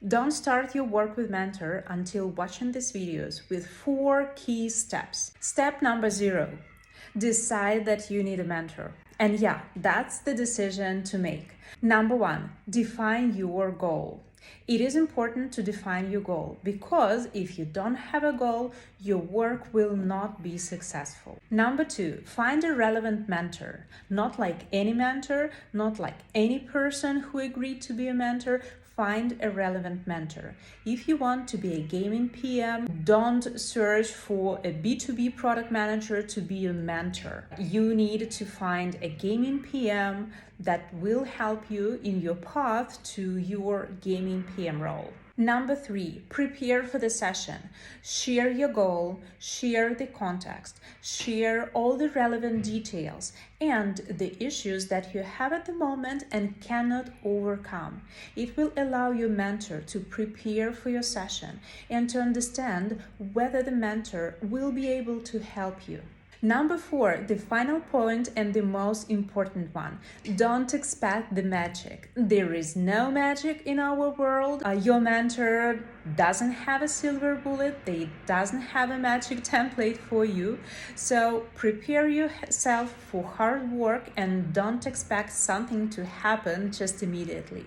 Don't start your work with mentor until watching these videos with 4 key steps. Step number 0. Decide that you need a mentor. And yeah, that's the decision to make. Number 1, define your goal. It is important to define your goal because if you don't have a goal, your work will not be successful. Number 2, find a relevant mentor. Not like any mentor, not like any person who agreed to be a mentor. Find a relevant mentor. If you want to be a gaming PM, don't search for a B2B product manager to be your mentor. You need to find a gaming PM that will help you in your path to your gaming PM role. Number 3, prepare for the session. Share your goal, share the context, share all the relevant details and the issues that you have at the moment and cannot overcome. It will allow your mentor to prepare for your session and to understand whether the mentor will be able to help you. Number 4, the final point and the most important one. Don't expect the magic. There is no magic in our world. Your mentor doesn't have a silver bullet. They doesn't have a magic template for you. So prepare yourself for hard work and don't expect something to happen just immediately.